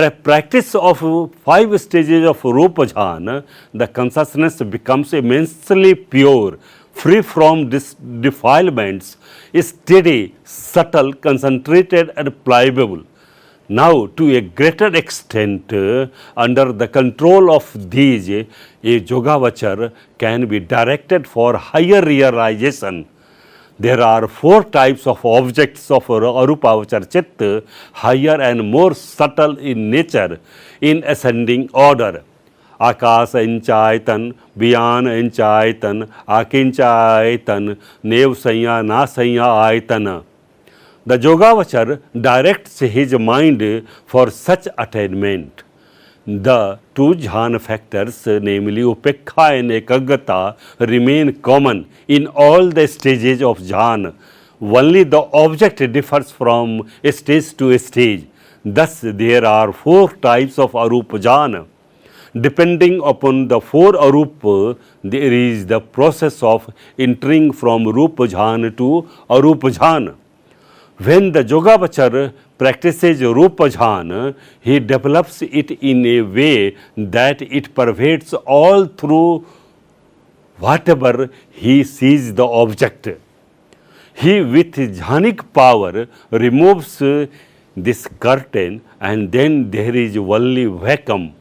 practice of 5 stages of Rupa Jhana, the consciousness becomes immensely pure, free from defilements, steady, subtle, concentrated, and pliable. Now, to a greater extent, under the control of these, a Yogavachar can be directed for higher realization. There are 4 types of objects of Arupavachar Citta, higher and more subtle in nature, in ascending order. Akas Enchaitan, Byan Enchaitan, Akinchaitan, Nev Sanya, Na Sanya Aitana. The Yogavachar directs his mind for such attainment. The 2 jhana factors, namely Upekha and Ekaggata, remain common in all the stages of jhana. Only the object differs from stage to stage. Thus, there are 4 types of Arupa jhana. Depending upon the 4 Arupa, there is the process of entering from Rupa jhana to Arupa jhana. When the Yogavachar practices Rupa Jhana, he develops it in a way that it pervades all through whatever he sees the object. He, with jhanic power, removes this curtain, and then there is only vacuum,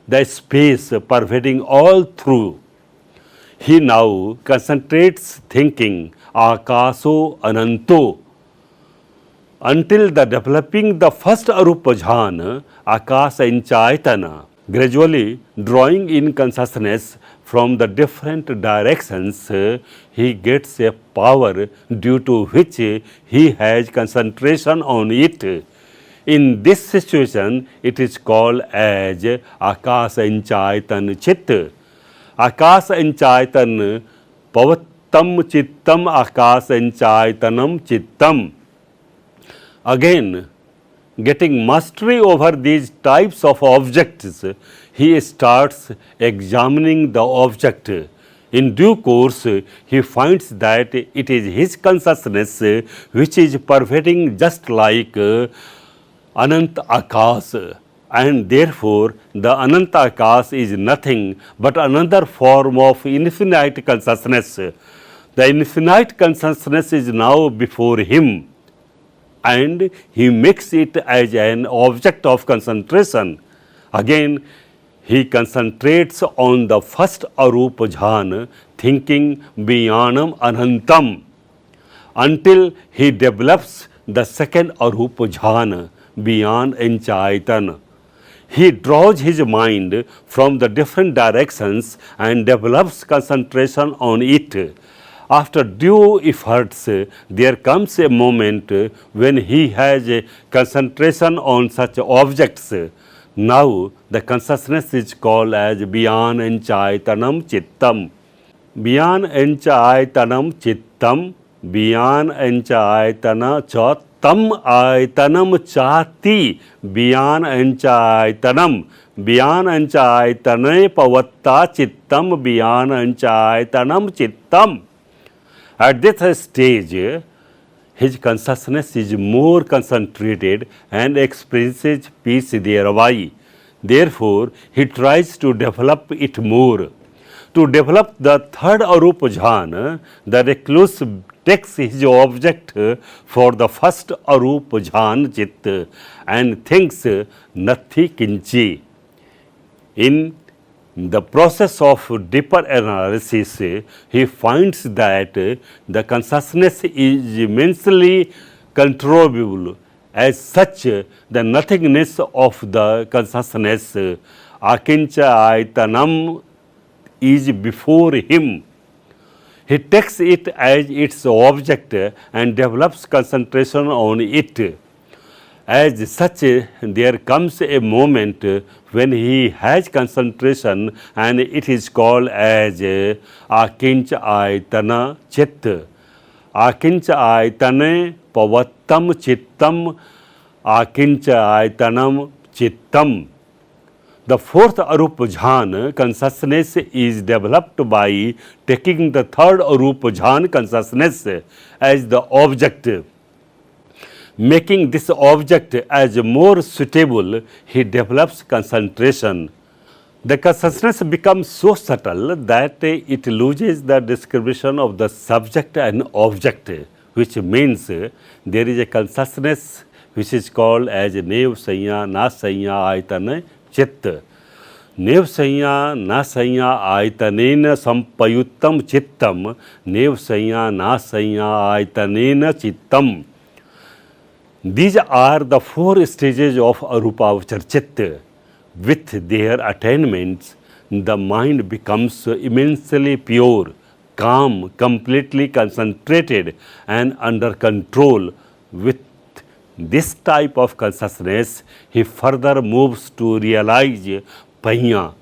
the space pervading all through. He now concentrates thinking, Akaso Ananto, until the developing the first Arupa Jhana, Akasa Enchayatana, gradually drawing in consciousness from the different directions, he gets a power due to which he has concentration on it. In this situation, it is called as Akasa Enchayatan Citta. Akasa Enchayatan Pavattam Chittam Akasa Enchayatanam Chittam. Again, getting mastery over these types of objects, he starts examining the object. In due course, he finds that it is his consciousness which is pervading just like Ananta Akas, and therefore the Ananta Akas is nothing but another form of infinite consciousness. The infinite consciousness is now before him, and he makes it as an object of concentration. Again, he concentrates on the first Arupa Jhana, thinking Byanam Anantam, until he develops the second Arupa Jhana, Byan Enchayatana. He draws his mind from the different directions and develops concentration on it. After due efforts, there comes a moment when he has a concentration on such objects. Now, the consciousness is called as Byan Enchayatanam Chittam. Byan Enchayatanam Chittam, Byan Enchayatana Cha Tam Ayatanam Chati, Byan Enchayatanam. Byan Enchayatane Pavatta Chittam, Byan Enchayatanam Chittam. At this stage, his consciousness is more concentrated and experiences peace thereby. Therefore, he tries to develop it more. To develop the third Arupa Jhana, the recluse takes his object for the first Arupa Jhana Citta and thinks Nathi Kinchi. In the process of deeper analysis, he finds that the consciousness is immensely controllable. As such, the nothingness of the consciousness, Akincha Aitanam, is before him. He takes it as its object and develops concentration on it. As such, there comes a moment when he has concentration, and it is called as Akincha Aitana Citta. Akincha Aitane Pavattam Chittam, Akincha Aitanam Chittam. The fourth Arupa Jhana consciousness is developed by taking the third Arupa Jhana consciousness as the object. Making this object as more suitable, he develops concentration. The consciousness becomes so subtle that it loses the description of the subject and object, which means there is a consciousness which is called as Nev Sanya, Na Sanya, Ayatana, Citta. Nev Sanya, Na Sanya, Ayatanena Sampayuttam Chittam, Nev Sanya, Na Sanya, Ayatanena Chittam. These are the four stages of Arupavachar Chitta. With their attainments, the mind becomes immensely pure, calm, completely concentrated, and under control. With this type of consciousness, he further moves to realize Panya.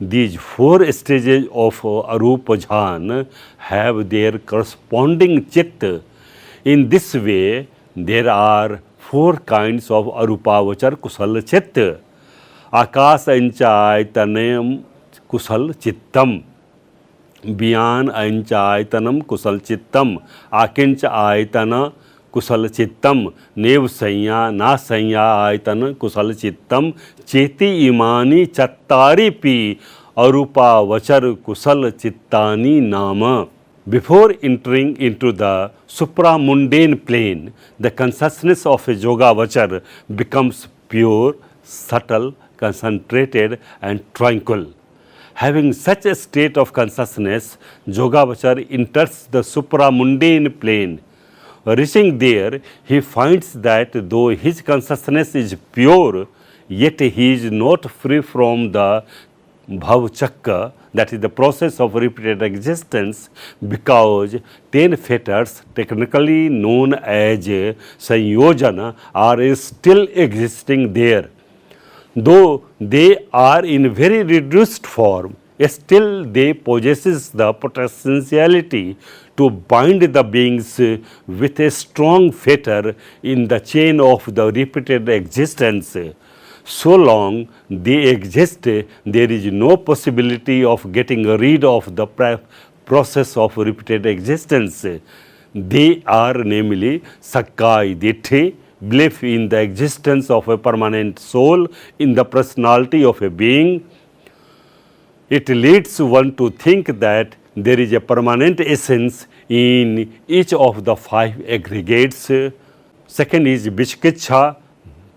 These four stages of Arupa Jhan have their corresponding Chitta. In this way, there are four kinds of Arupavachar Kusala Chitta. आकाश अंचायतनम कुशल चित्तम, बियान अंचायतनम कुशल चित्तम, आकिंच आयतन कुशल चित्तम, नेव संया ना संया आयतन कुशल चित्तम, चेति इमानी चत्तारी P अरूपावचर कुशल चित्तानी नाम. Before entering into the supramundane plane, the consciousness of a Yogavachar becomes pure, subtle, concentrated and tranquil. Having such a state of consciousness, Yogavachar enters the supramundane plane. Reaching there, he finds that though his consciousness is pure, yet he is not free from the bhavchakka, that is the process of repeated existence, because 10 fetters, technically known as sanyojana, are still existing there. Though they are in very reduced form, still they possess the potentiality to bind the beings with a strong fetter in the chain of the repeated existence. So long they exist, there is no possibility of getting rid of the process of repeated existence. They are namely Sakkaya Ditthi, belief in the existence of a permanent soul in the personality of a being. It leads one to think that there is a permanent essence in each of the five aggregates. Second is Vishkicha,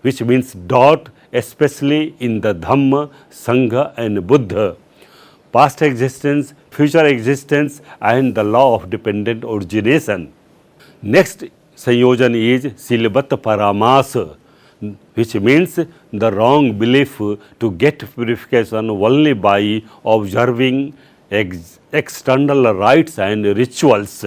which means doubt, especially in the Dhamma, Sangha and Buddha, past existence, future existence and the law of dependent origination. Next Sanyojan is Silvat Paramas, which means the wrong belief to get purification only by observing external rites and rituals.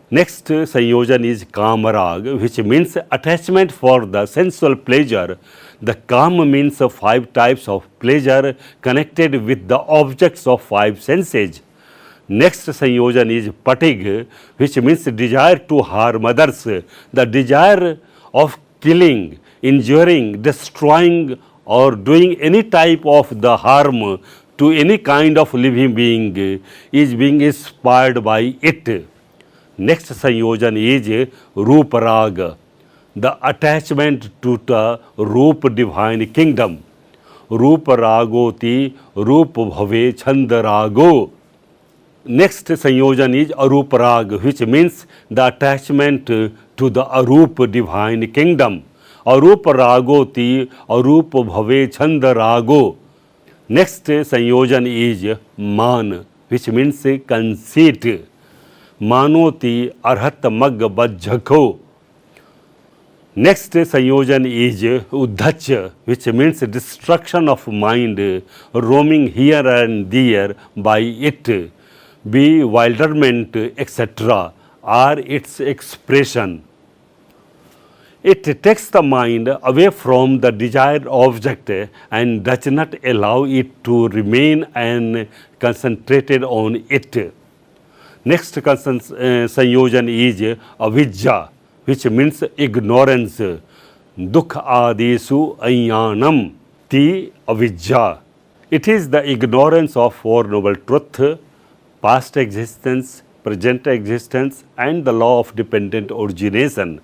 Next Sanyojan is Kamarag, which means attachment for the sensual pleasure. The Kam means 5 types of pleasure connected with the objects of 5 senses. Next Sanyojan is Patig, which means desire to harm others. The desire of killing, injuring, destroying or doing any type of the harm to any kind of living being is being inspired by it. Next Sanyojan is Ruparag, the attachment to the Rup divine kingdom. Ruparagoti Rup bhave Chandarago. Next Sanyojan is Aruparag, which means the attachment to the Arup divine kingdom. Aruparagoti Arup bhave Chandarago. Next Sanyojan is Man, which means conceit. Manoti Arhat Mag Bajjako. Next Sanyojan is Uddhach, which means destruction of mind, roaming here and there by it. Bewilderment, etc. are its expression. It takes the mind away from the desired object and does not allow it to remain and concentrated on it. Next Sanyojan is Avidya, which means ignorance. Dukha adesu ayanam ti avidya. It is the ignorance of Four Noble Truth, past existence, present existence and the law of dependent origination.